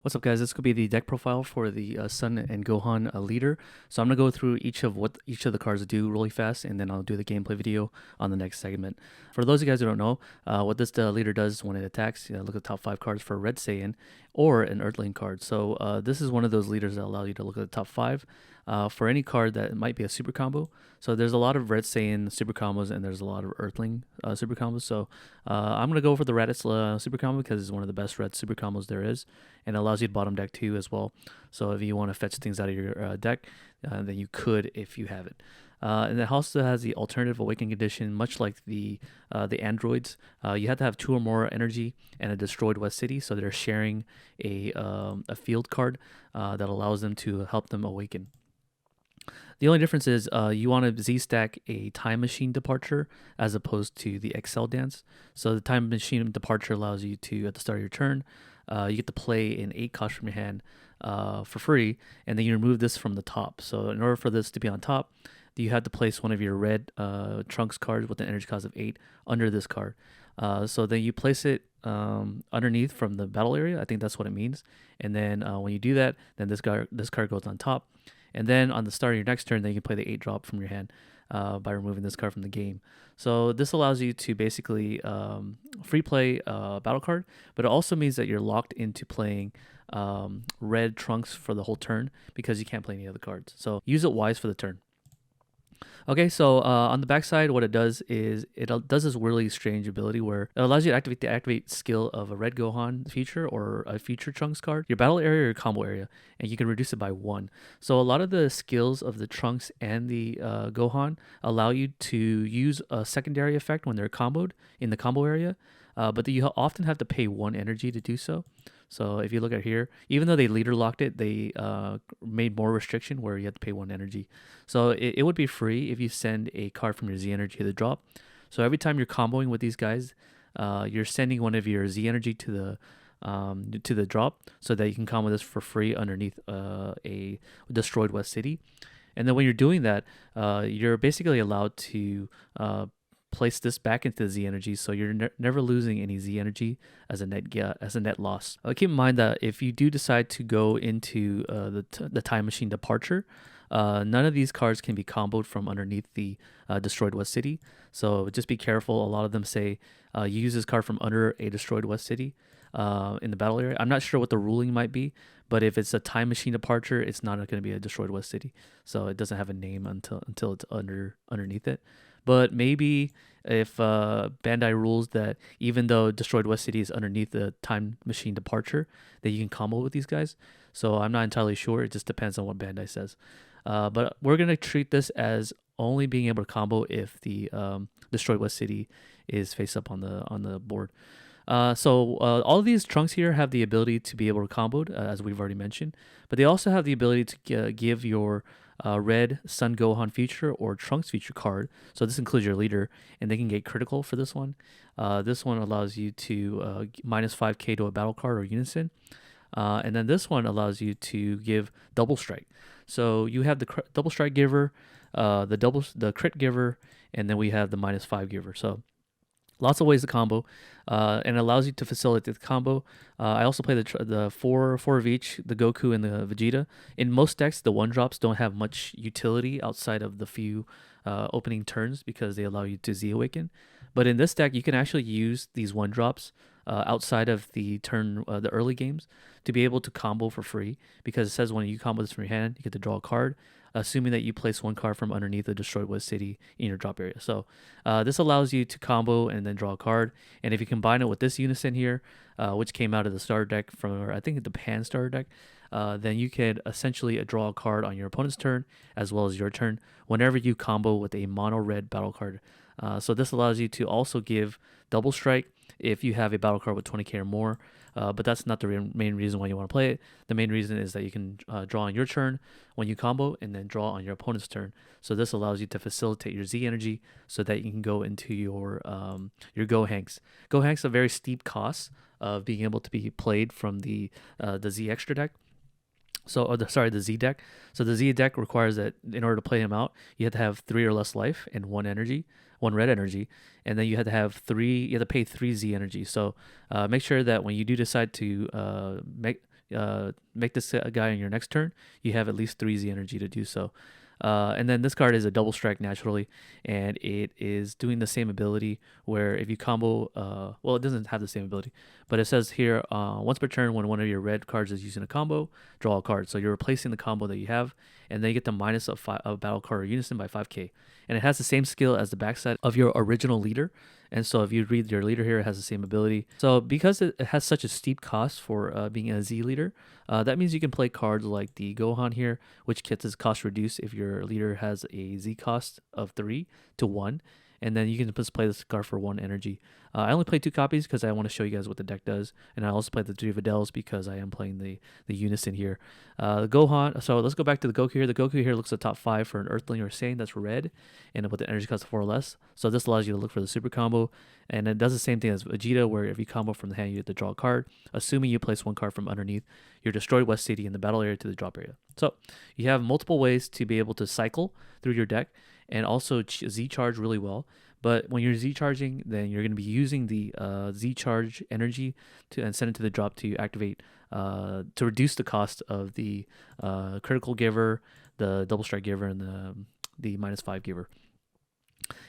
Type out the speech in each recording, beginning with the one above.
What's up, guys? This could be the deck profile for the Sun and Gohan leader. So I'm gonna go through each of what each of the cards do really fast, and then I'll do the gameplay video on the next segment. For those of you guys who don't know, what this leader does when it attacks, look at the top 5 cards for a Red Saiyan or an Earthling card. So this is one of those leaders that allow you to look at the top 5 for any card that might be a super combo. So there's a lot of Red Saiyan super combos, and there's a lot of Earthling super combos. So I'm gonna go for the Raditz super combo because it's one of the best red super combos there is, and it allows you to bottom deck too as well. So if you want to fetch things out of your deck, then you could if you have it. And it also has the alternative awakening condition, much like the androids. You have to have 2 or more energy and a destroyed West City, so they're sharing a field card that allows them to help them awaken. The only difference is you want to Z-stack a time machine departure as opposed to the Excel dance. So the time machine departure allows you to, at the start of your turn, you get to play an 8 cost from your hand for free, and then you remove this from the top. So in order for this to be on top, you have to place one of your red Trunks cards with an energy cost of 8 under this card. So then you place it underneath from the battle area. I think that's what it means. And then when you do that, then this card goes on top. And then on the start of your next turn, then you can play the 8 drop from your hand by removing this card from the game. So this allows you to basically free play a battle card, but it also means that you're locked into playing red Trunks for the whole turn because you can't play any other cards. So use it wise for the turn. Okay, so on the backside, what it does is it does this really strange ability where it allows you to activate the activate skill of a red Gohan feature or a feature Trunks card, your battle area or your combo area, and you can reduce it by 1. So a lot of the skills of the Trunks and the Gohan allow you to use a secondary effect when they're comboed in the combo area, but you often have to pay 1 energy to do so. So if you look at here, even though they leader locked it, they made more restriction where you have to pay 1 energy. So it would be free if you send a card from your Z energy to the drop. So every time you're comboing with these guys, you're sending one of your Z energy to the drop so that you can combo this for free underneath a destroyed West City. And then when you're doing that, you're basically allowed to place this back into the Z energy, so you're never losing any Z energy as a net loss. Keep in mind that if you do decide to go into the time machine departure, none of these cards can be comboed from underneath the destroyed West City. So just be careful. A lot of them say you use this card from under a destroyed West City in the battle area. I'm not sure what the ruling might be, but if it's a time machine departure, it's not going to be a destroyed West City. So it doesn't have a name until it's underneath it. But maybe if Bandai rules that even though Destroyed West City is underneath the time machine departure, that you can combo with these guys. So I'm not entirely sure. It just depends on what Bandai says. But we're going to treat this as only being able to combo if the Destroyed West City is face up on the board. So all of these Trunks here have the ability to be able to combo, as we've already mentioned, but they also have the ability to give your red Sun Gohan feature or Trunks feature card. So this includes your leader, and they can get critical for this one. This one allows you to minus 5k to a battle card or unison. And then this one allows you to give double strike. So you have the double strike giver, the crit giver, and then we have the minus 5 giver. So lots of ways to combo, and it allows you to facilitate the combo. I also play the four of each, the Goku and the Vegeta. In most decks, the 1-drops don't have much utility outside of the few opening turns because they allow you to Z Awaken. But in this deck, you can actually use these 1-drops outside of the the early games to be able to combo for free, because it says when you combo this from your hand, you get to draw a card, assuming that you place 1 card from underneath the destroyed West City in your drop area. So this allows you to combo and then draw a card. And if you combine it with this unison here, which came out of the starter deck from, I think, the Pan starter deck, then you could essentially draw a card on your opponent's turn as well as your turn whenever you combo with a mono red battle card. So this allows you to also give double strike if you have a battle card with 20k or more. But that's not the main reason why you want to play it. The main reason is that you can draw on your turn when you combo and then draw on your opponent's turn. So this allows you to facilitate your Z energy so that you can go into your Gohanks. Gohanks have very steep costs of being able to be played from the Z extra deck. So, the Z deck. So the Z deck requires that in order to play him out, you have to have 3 or less life and 1 energy, 1 red energy, and then you have to have 3. You have to pay 3 Z energy. So make sure that when you do decide to make this guy on your next turn, you have at least 3 Z energy to do so. And then this card is a double strike naturally, and it is doing the same ability where if you combo, well, it doesn't have the same ability, but it says here, once per turn when one of your red cards is using a combo, draw a card. So you're replacing the combo that you have, and then you get the minus of battle card or unison by 5k. And it has the same skill as the backside of your original leader. And so if you read your leader here, it has the same ability. So because it has such a steep cost for being a Z leader, that means you can play cards like the Gohan here, which gets its cost reduced if your leader has a Z cost of 3 to 1. And then you can just play this card for 1 energy. I only play 2 copies because I want to show you guys what the deck does. And I also play the 3 Videls because I am playing the Unison here. The Gohan, so let's go back to the Goku here. The Goku here looks at top 5 for an Earthling or Saiyan that's red and with the energy cost of 4 or less. So this allows you to look for the super combo. And it does the same thing as Vegeta, where if you combo from the hand, you have to draw a card, assuming you place 1 card from underneath your destroyed West City in the battle area to the drop area. So you have multiple ways to be able to cycle through your deck and also Z charge really well. But when you're Z charging, then you're going to be using the Z charge energy and send it to the drop to activate to reduce the cost of the critical giver, the double strike giver, and the -5 giver.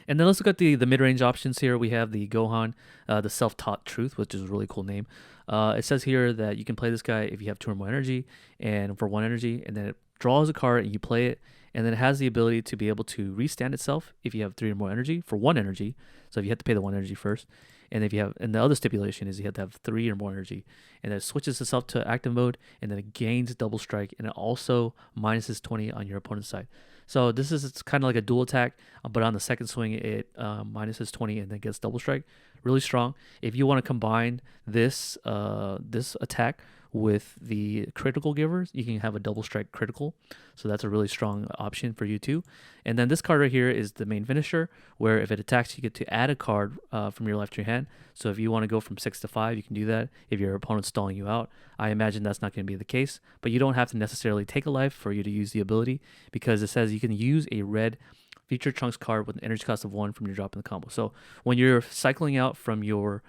And then let's look at the mid-range options here. We have the Gohan, the Self-Taught Truth, which is a really cool name. It says here that you can play this guy if you have 2 or more energy, and for 1 energy, and then it draws a card and you play it, and then it has the ability to be able to restand itself if you have 3 or more energy for 1 energy. So if you have to pay the 1 energy first, and if you have, and the other stipulation is you have to have 3 or more energy, and then it switches itself to active mode, and then it gains double strike, and it also minuses 20 on your opponent's side. So this is, it's kind of like a dual attack, but on the second swing it minuses 20 and then gets double strike. Really strong. If you want to combine this this attack with the critical givers, you can have a double strike critical. So that's a really strong option for you too. And then this card right here is the main finisher, where if it attacks, you get to add a card from your left to your hand. So if you want to go from 6 to 5, you can do that if your opponent's stalling you out. I imagine that's not going to be the case, but you don't have to necessarily take a life for you to use the ability, because it says you can use a red feature chunks card with an energy cost of 1 from your drop in the combo. So when you're cycling out from your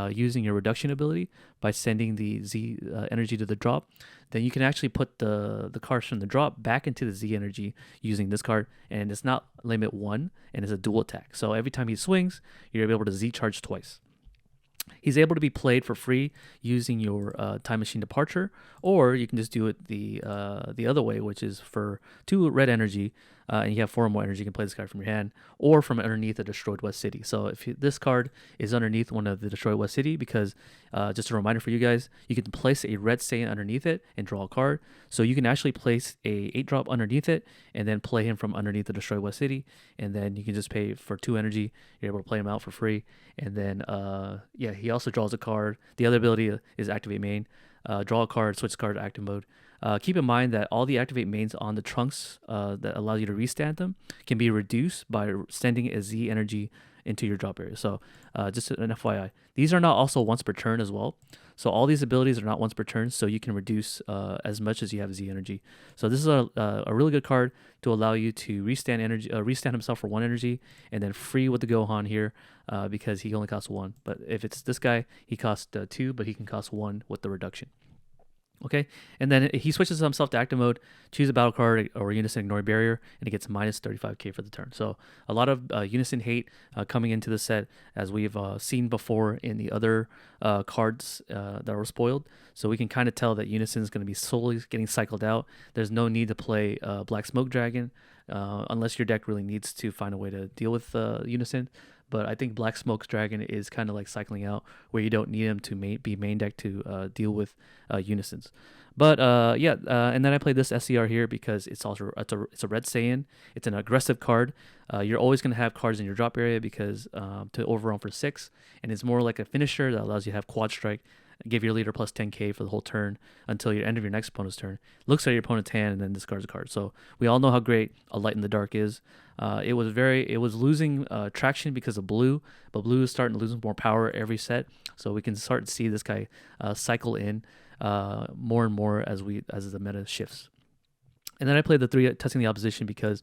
using your reduction ability by sending the Z energy to the drop, then you can actually put the cards from the drop back into the Z energy using this card, and it's not limit 1, and it's a dual attack. So every time he swings, you're able to Z charge twice. He's able to be played for free using your Time Machine Departure, or you can just do it the other way, which is for 2 red energy, and you have 4 or more energy, you can play this guy from your hand, or from underneath a Destroyed West City. So if this card is underneath one of the Destroyed West City, because just a reminder for you guys, you can place a red Saiyan underneath it and draw a card. So you can actually place a 8-drop underneath it and then play him from underneath the Destroyed West City, and then you can just pay for 2 energy. You're able to play him out for free, and then yeah, he also draws a card. The other ability is Activate Main. Draw a card, switch card to active mode. Keep in mind that all the activate mains on the trunks that allow you to restand them can be reduced by sending a Z energy into your drop area. So just an FYI. These are not also once per turn as well. So all these abilities are not once per turn, so you can reduce as much as you have Z energy. So this is a really good card to allow you to restand energy, restand himself for 1 energy, and then free with the Gohan here because he only costs 1. But if it's this guy, he costs 2, but he can cost 1 with the reduction. Okay, and then he switches himself to active mode, choose a battle card or Unison Ignore Barrier, and it gets minus 35k for the turn. So a lot of Unison hate coming into the set, as we've seen before in the other cards that were spoiled. So we can kind of tell that Unison is going to be slowly getting cycled out. There's no need to play Black Smoke Dragon unless your deck really needs to find a way to deal with Unison. But I think Black Smoke's Dragon is kind of like cycling out, where you don't need him to be main deck to deal with Unisons. But yeah, and then I played this SCR here because it's also it's a red Saiyan. It's an aggressive card. You're always going to have cards in your drop area because to overrun for 6, and it's more like a finisher that allows you to have quad strike. Give your leader plus 10k for the whole turn until your end of your next opponent's turn. Looks at your opponent's hand and then discards a card. So we all know how great a Light in the Dark is. It was losing traction because of blue, but blue is starting to lose more power every set. So we can start to see this guy cycle in more and more as the meta shifts. And then I played the 3 testing the opposition because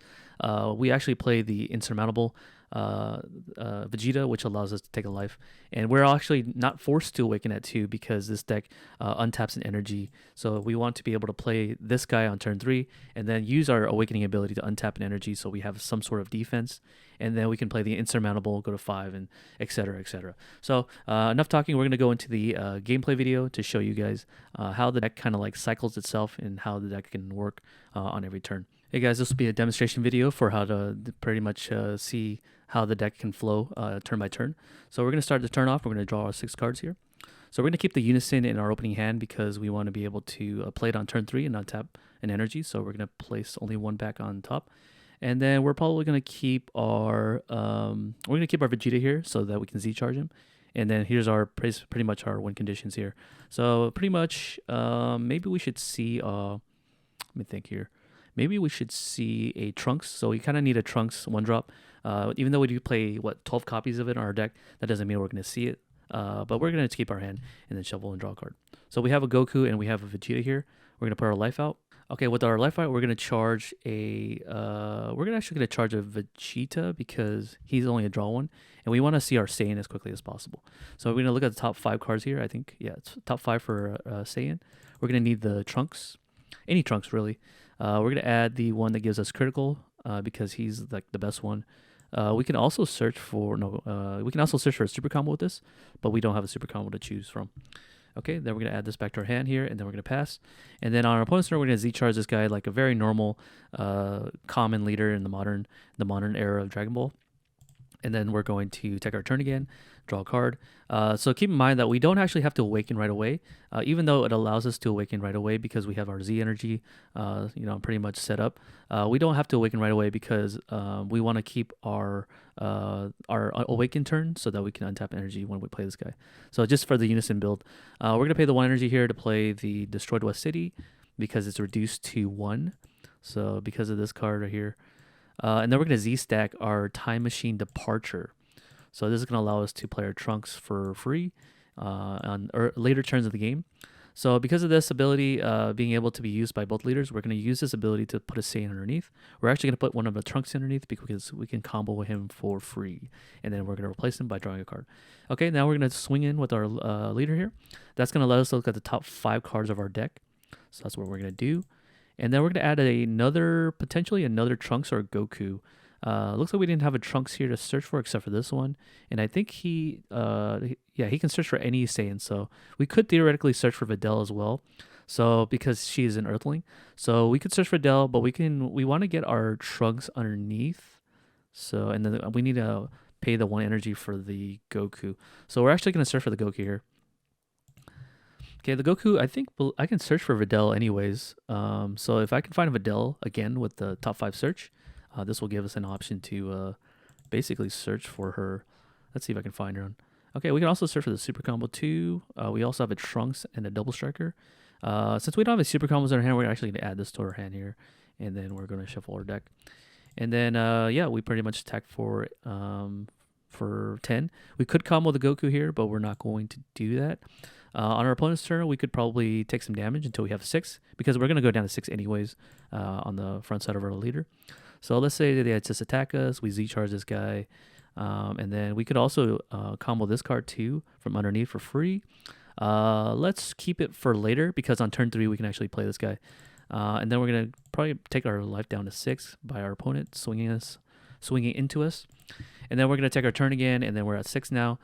we actually play the insurmountable Vegeta, which allows us to take a life. And we're actually not forced to awaken at 2 because this deck untaps an energy. So we want to be able to play this guy on turn 3 and then use our awakening ability to untap an energy so we have some sort of defense. And then we can play the insurmountable, go to 5, and etc. etc. So enough talking. We're going to go into the gameplay video to show you guys how the deck kind of like cycles itself and how the deck can work on every turn. Hey guys, this will be a demonstration video for how to pretty much see how the deck can flow turn by turn. So we're going to start the turn off. We're going to draw our 6 cards here. So we're going to keep the Unison in our opening hand because we want to be able to play it on turn 3 and not tap an energy. So we're going to place only 1 back on top. And then we're probably going to keep our Vegeta here so that we can Z-charge him. And then here's our pretty much our win conditions here. So pretty much maybe we should see, let me think here. Maybe we should see a Trunks. So we kind of need a Trunks 1-drop. Even though we do play, 12 copies of it on our deck, that doesn't mean we're going to see it. But we're going to keep our hand and then shuffle and draw a card. So we have a Goku and we have a Vegeta here. We're going to put our life out. Okay, with our life out, we're going to charge a... we're actually going to charge a Vegeta because he's only a draw 1. And we want to see our Saiyan as quickly as possible. So we're going to look at the top 5 cards here. I think, yeah, it's top 5 for Saiyan. We're going to need the Trunks. Any Trunks, really. We're going to add the one that gives us critical because he's like the best one. We can also search for a super combo with this, but we don't have a super combo to choose from. Okay, then we're going to add this back to our hand here, and then we're going to pass. And then on our opponent's turn, we're going to Z-charge this guy like a very normal, common leader in the modern era of Dragon Ball. And then we're going to take our turn again, draw a card. So keep in mind that we don't actually have to awaken right away, even though it allows us to awaken right away because we have our Z energy, pretty much set up. We don't have to awaken right away because we want to keep our awaken turn so that we can untap energy when we play this guy. So just for the Unison build, we're going to pay the 1 energy here to play the Destroyed West City because it's reduced to 1. So because of this card right here. And then we're going to Z-stack our Time Machine Departure. So this is going to allow us to play our Trunks for free on later turns of the game. So because of this ability being able to be used by both leaders, we're going to use this ability to put a Saiyan underneath. We're actually going to put one of the Trunks underneath because we can combo him for free. And then we're going to replace him by drawing a card. Okay, now we're going to swing in with our leader here. That's going to let us look at the top 5 cards of our deck. So that's what we're going to do. And then we're going to add potentially another Trunks or Goku. Looks like we didn't have a Trunks here to search for except for this one. And I think he can search for any Saiyan. So we could theoretically search for Videl as well. So because she is an Earthling. So we could search for Videl, but we want to get our Trunks underneath. So, and then we need to pay the 1 energy for the Goku. So we're actually going to search for the Goku here. Okay, the Goku, I think I can search for Videl anyways. So if I can find a Videl again with the top 5 search, this will give us an option to basically search for her. Let's see if I can find her. Okay, we can also search for the super combo too. We also have a Trunks and a Double Striker. Since we don't have a super combos in our hand, we're actually going to add this to our hand here. And then we're going to shuffle our deck. And then, we pretty much attack for 10. We could combo the Goku here, but we're not going to do that. On our opponent's turn, we could probably take some damage until we have 6, because we're going to go down to 6 anyways on the front side of our leader. So let's say they just attack us, we Z-charge this guy, and then we could also combo this card too from underneath for free. Let's keep it for later, because on turn 3 we can actually play this guy. And then we're going to probably take our life down to 6 by our opponent swinging into us. And then we're going to take our turn again, and then we're at 6 now.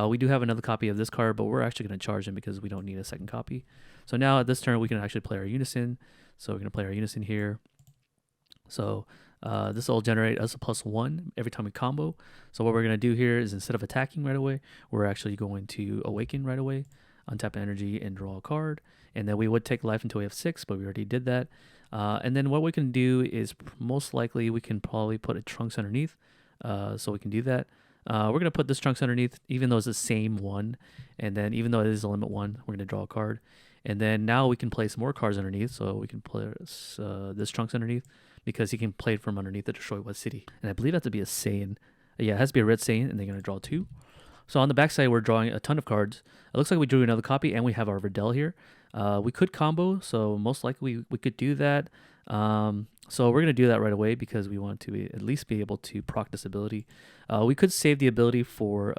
We do have another copy of this card, but we're actually going to charge him because we don't need a second copy. So now at this turn, we can actually play our Unison. So we're going to play our Unison here. So this will generate us a +1 every time we combo. So what we're going to do here is, instead of attacking right away, we're actually going to awaken right away, untap energy, and draw a card. And then we would take life until we have 6, but we already did that. And then what we can do is, most likely, we can probably put a Trunks underneath. So we can do that. We're going to put this Trunks underneath, even though it's the same one. And then even though it is a limit 1, we're going to draw a card. And then now we can place more cards underneath. So we can place this Trunks underneath, because he can play it from underneath the Destroyed West City. And I believe that to be a Saiyan. Yeah, it has to be a red Saiyan, and they're going to draw 2. So on the back side, we're drawing a ton of cards. It looks like we drew another copy, and we have our Videl here. We could combo, so most likely we could do that. So we're gonna do that right away because we want to at least be able to proc this ability. We could save the ability for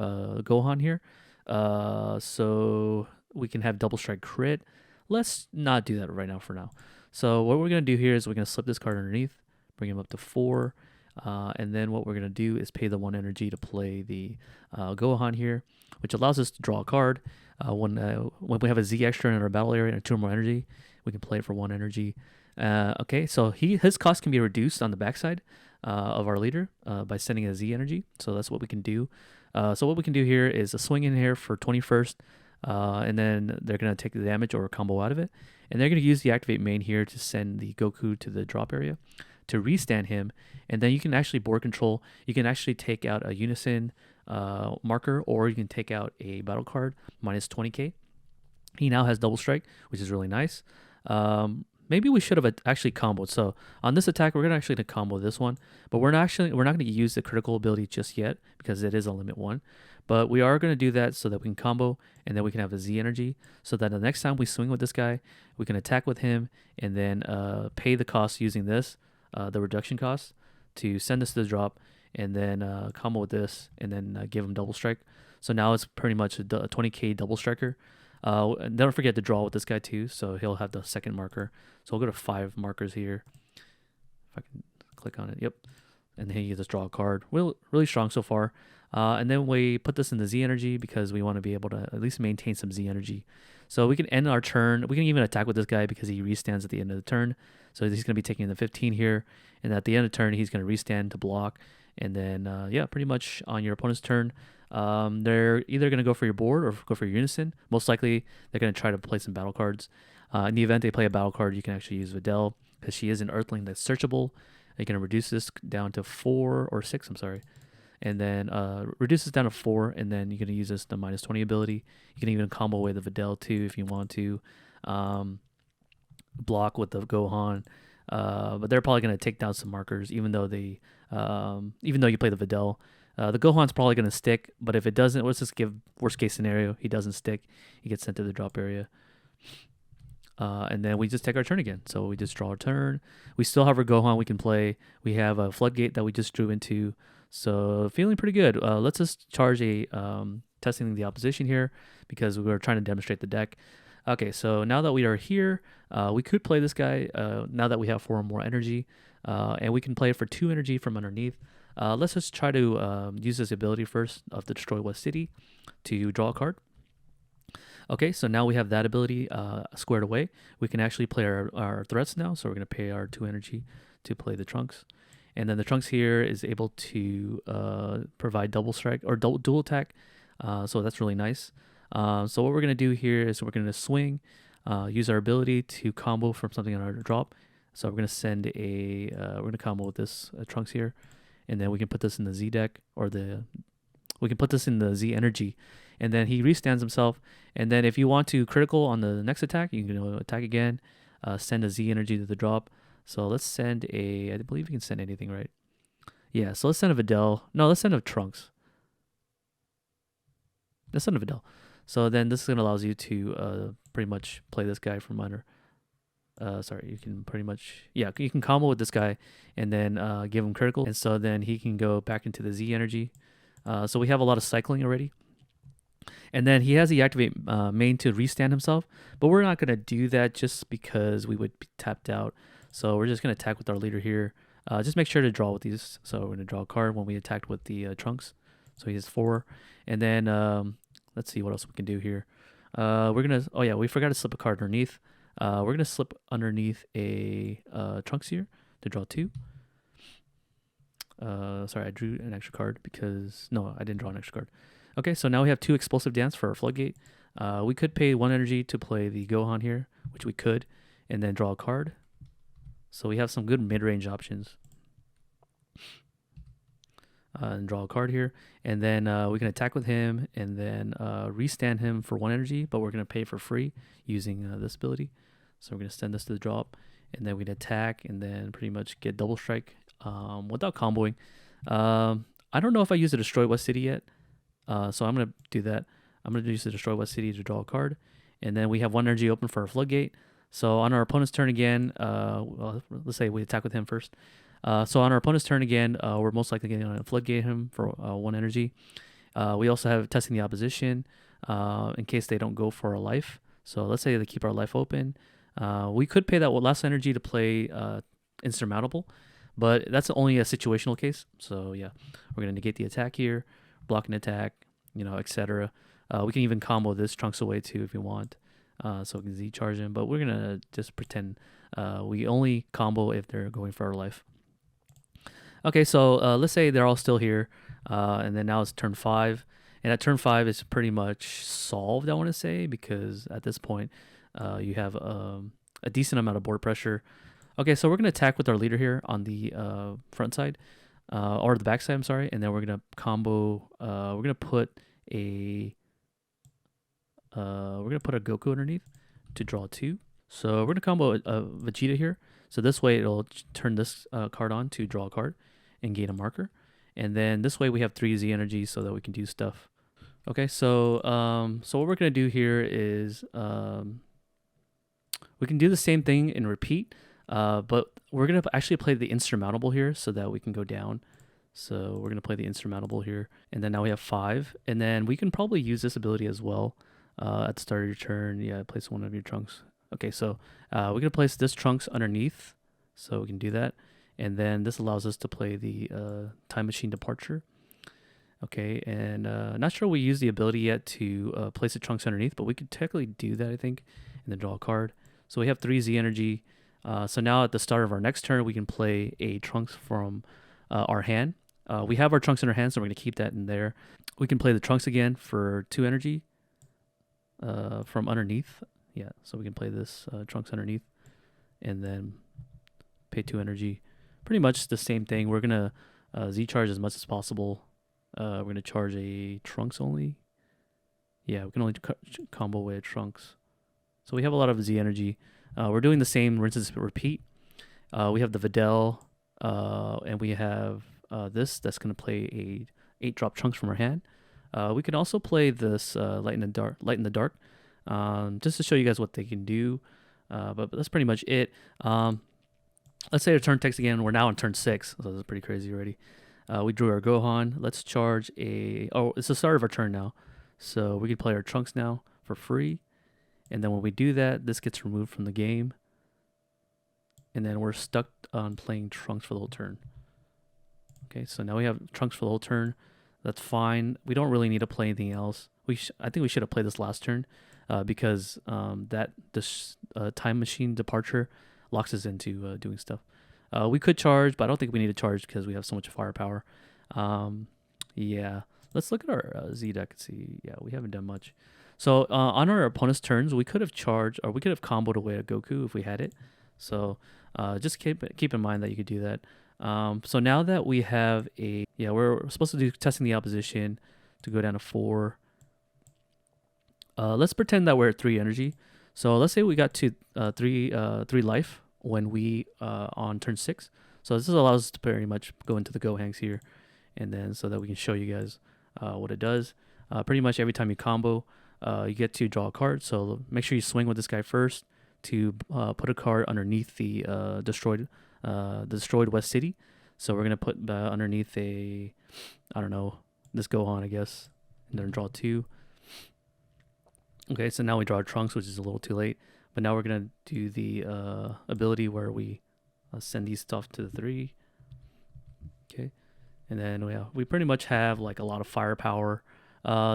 Gohan here, so we can have double strike crit. Let's not do that right now for now. So what we're gonna do here is we're gonna slip this card underneath, bring him up to 4, and then what we're gonna do is pay the 1 energy to play the Gohan here, which allows us to draw a card. When we have a Z extra in our battle area and 2 or more energy, we can play it for 1 energy. Okay, so his cost can be reduced on the backside of our leader by sending a Z energy. So that's what we can do. So what we can do here is a swing in here for 21st, and then they're going to take the damage or a combo out of it. And they're going to use the activate main here to send the Goku to the drop area to restand him. And then you can actually board control. You can actually take out a unison marker, or you can take out a battle card minus 20k. He now has double strike, which is really nice. Maybe we should have actually comboed. So on this attack, we're actually going to combo this one, but we're not going to use the critical ability just yet because it is a limit 1. But we are going to do that so that we can combo, and then we can have a Z energy, so that the next time we swing with this guy, we can attack with him and then pay the cost using this, the reduction cost, to send this to the drop, and then combo with this, and then give him double strike. So now it's pretty much a 20k double striker. Don't forget to draw with this guy too, so he'll have the second marker. So we'll go to 5 markers here. If I can click on it, yep. And then you just draw a card. Really strong so far. And then we put this in the Z energy because we want to be able to at least maintain some Z energy. So we can end our turn. We can even attack with this guy because he restands at the end of the turn. So he's going to be taking the 15 here. And at the end of the turn, he's going to restand to block. And then, yeah, pretty much on your opponent's turn, they're either going to go for your board or go for your unison. Most likely, they're going to try to play some battle cards. In the event they play a battle card, you can actually use Videl because she is an Earthling that's searchable. You're going to reduce this down to 4 or 6, I'm sorry. And then reduce this down to 4, and then you're going to use this the minus 20 ability. You can even combo away the Videl too if you want to. Block with the Gohan. But they're probably going to take down some markers, even though you play the Videl. The Gohan's probably going to stick, but if it doesn't, let's just give worst case scenario, he doesn't stick, he gets sent to the drop area. And then we just take our turn again. So we just draw our turn. We still have our Gohan we can play. We have a floodgate that we just drew into. So feeling pretty good. Let's just charge a testing the opposition here because we were trying to demonstrate the deck. Okay, so now that we are here, we could play this guy now that we have 4 more energy. And we can play it for 2 energy from underneath. Let's just try to use this ability first of the Destroy West City to draw a card. Okay, so now we have that ability squared away. We can actually play our threats now. So we're going to pay our 2 energy to play the Trunks. And then the Trunks here is able to provide double strike or dual attack. So that's really nice. So what we're going to do here is we're going to swing, use our ability to combo from something on our drop. So we're going to send we're going to combo with this Trunks here. And then we can put this in the Z deck, or we can put this in the Z energy. And then he restands himself. And then if you want to critical on the next attack, you can attack again, send a Z energy to the drop. So let's send I believe you can send anything, right? Yeah, so let's send a Videl. No, let's send a Trunks. Let's send a Videl. So then this is going to allow you to pretty much play this guy from under. Sorry, you can pretty much, yeah, you can combo with this guy and then give him critical. And so then he can go back into the Z energy. So we have a lot of cycling already. And then he has the activate main to restand himself. But we're not going to do that just because we would be tapped out. So we're just going to attack with our leader here. Just make sure to draw with these. So we're going to draw a card when we attacked with the Trunks. So he has 4. And then let's see what else we can do here. We're going to, oh yeah, we forgot to slip a card underneath. We're going to slip underneath a Trunks here to draw 2. Sorry, I drew an extra card because, no, I didn't draw an extra card. Okay, so now we have 2 explosive dance for our floodgate. We could pay 1 energy to play the Gohan here, which we could, and then draw a card. So we have some good mid-range options. And draw a card here. And then we can attack with him and then restand him for 1 energy, but we're going to pay for free using this ability. So we're going to send this to the drop, and then we can attack and then pretty much get double strike without comboing. I don't know if I use the Destroy West City yet, so I'm going to do that. I'm going to use the Destroy West City to draw a card, And then we have 1 energy open for our floodgate. So on our opponent's turn again, well, let's say we attack with him first. So on our opponent's turn again, we're most likely going to floodgate him for 1 energy. We also have testing the opposition in case they don't go for a life. So let's say they keep our life open. We could pay that last energy to play Insurmountable, but that's only a situational case. So yeah, we're going to negate the attack here, block an attack, etc. We can even combo this Trunks away too if you want. So we can Z-charge him, but we're going to just pretend we only combo if they're going for our life. Okay, so let's say they're all still here, and then now it's turn 5. And at turn 5, it's pretty much solved, I want to say, because at this point, you have a decent amount of board pressure. Okay, so we're going to attack with our leader here on the front side, or the back side, I'm sorry, and then we're going to combo, we're going to put a Goku underneath to draw 2. So we're going to combo a Vegeta here. So this way it'll turn this card on to draw a card and gain a marker. And then this way we have 3 Z energies so that we can do stuff. Okay, so so what we're going to do here is we can do the same thing and repeat, but we're going to actually play the Insurmountable here so that we can go down. So we're going to play the Insurmountable here. And then now we have 5. And then we can probably use this ability as well at the start of your turn. Yeah, place one of your Trunks. Okay, so we're going to place this Trunks underneath. So we can do that. And then this allows us to play the Time Machine Departure. Okay, and not sure we use the ability yet to place the Trunks underneath, but we could technically do that, I think, and then draw a card. So we have 3 Z energy. So now at the start of our next turn, we can play a Trunks from our hand. We have our Trunks in our hand, so we're going to keep that in there. We can play the Trunks again for 2 energy from underneath. Yeah, so we can play this Trunks underneath and then pay 2 energy. Pretty much the same thing. We're going to Z-charge as much as possible. We're going to charge a Trunks only. Yeah, we can only combo away Trunks. So we have a lot of Z energy. We're doing the same rinse and repeat. We have the Videl, and we have this that's going to play a 8-drop Trunks from our hand. We can also play this Light in the Dark, just to show you guys what they can do. But that's pretty much it. Let's say our turn takes again. We're now on turn 6, so this is pretty crazy already. We drew our Gohan. Let's charge a... Oh, it's the start of our turn now. So we can play our Trunks now for free. And then when we do that, this gets removed from the game. And then we're stuck on playing Trunks for the whole turn. Okay, so now we have Trunks for the whole turn. That's fine. We don't really need to play anything else. I think we should have played this last turn because this Time Machine Departure locks us into doing stuff. We could charge, but I don't think we need to charge because we have so much firepower. Yeah, let's look at our Z deck and see. Yeah, we haven't done much. So on our opponent's turns, we could have charged, or we could have comboed away a Goku if we had it. So just keep in mind that you could do that. So now that we have we're supposed to do testing the opposition to go down to 4. Let's pretend that we're at 3 energy. So let's say we got to 3 life when we on turn 6. So this allows us to pretty much go into the Gohangs here, and then so that we can show you guys what it does. Pretty much every time you combo, you get to draw a card. So make sure you swing with this guy first to put a card underneath the destroyed West City. So we're gonna put underneath this Gohan, I guess, and then draw 2. Okay, so now we draw Trunks, which is a little too late. But now we're going to do the ability where we send these stuff to the 3. Okay. And then we pretty much have like a lot of firepower.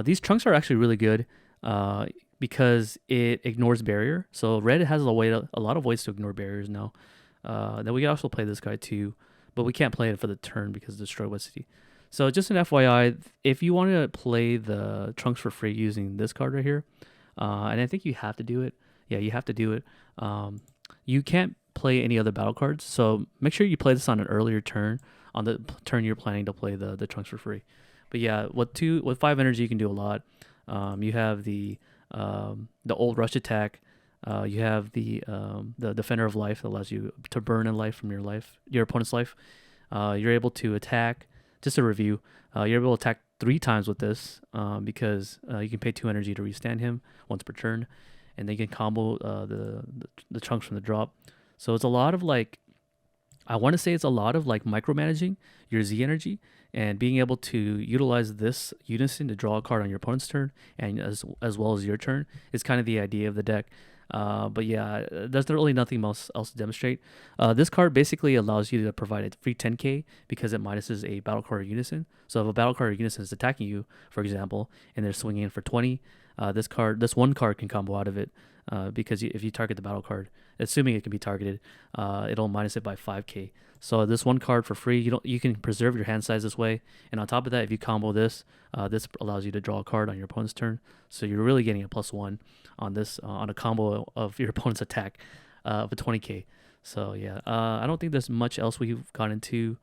These Trunks are actually really good because it ignores barrier. So red has a lot of ways to ignore barriers now. Then we can also play this guy too, but we can't play it for the turn because of Destroy West City. So just an FYI, if you want to play the Trunks for free using this card right here, and I think you have to do it. Yeah, you have to do it. You can't play any other battle cards, so make sure you play this on an earlier turn, on the turn you're planning to play the Trunks for free. But yeah, with 5 energy, you can do a lot. You have the old rush attack. You have the Defender of Life that allows you to burn a life from your opponent's life. You're able to attack. Just a review. You're able to attack 3 times with this because you can pay 2 energy to restand him once per turn. and they can combo the chunks from the drop. So it's a lot of like, I want to say it's a lot of like micromanaging your Z energy and being able to utilize this unison to draw a card on your opponent's turn and as well as your turn is kind of the idea of the deck. But yeah, there's really nothing else to demonstrate. This card basically allows you to provide a free 10k because it minuses a battle card or unison. So if a battle card or unison is attacking you, for example, and they're swinging in for 20, this one card can combo out of it because if you target the battle card, assuming it can be targeted, it'll minus it by 5k. So this one card for free, you can preserve your hand size this way, and on top of that, if you combo this, this allows you to draw a card on your opponent's turn. So you're really getting a +1 on this on a combo of your opponent's attack of a 20k. So yeah, I don't think there's much else we've gone into.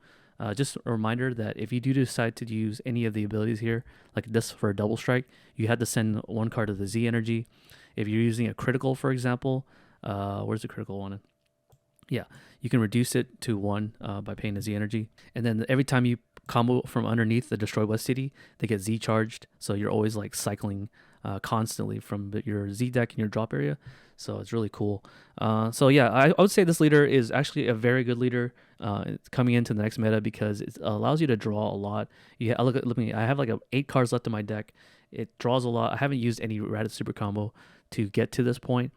Just a reminder that if you do decide to use any of the abilities here, like this for a double strike, you had to send one card of the Z energy. If you're using a critical, for example, where's the critical one? Yeah, you can reduce it to 1 by paying the Z energy. And then every time you combo from underneath the Destroy West City, they get Z charged. So you're always like cycling constantly from your Z deck in your drop area. So it's really cool. So yeah, I would say this leader is actually a very good leader coming into the next meta because it allows you to draw a lot. I have like 8 cards left in my deck. It draws a lot. I haven't used any Raditz Super Combo to get to this point.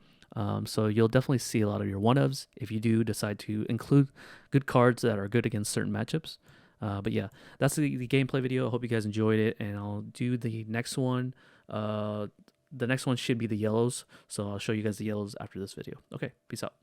So you'll definitely see a lot of your one-ofs if you do decide to include good cards that are good against certain matchups. But yeah, that's the gameplay video. I hope you guys enjoyed it, and I'll do the next one. The next one should be the yellows, so I'll show you guys the yellows after this video. Okay, peace out.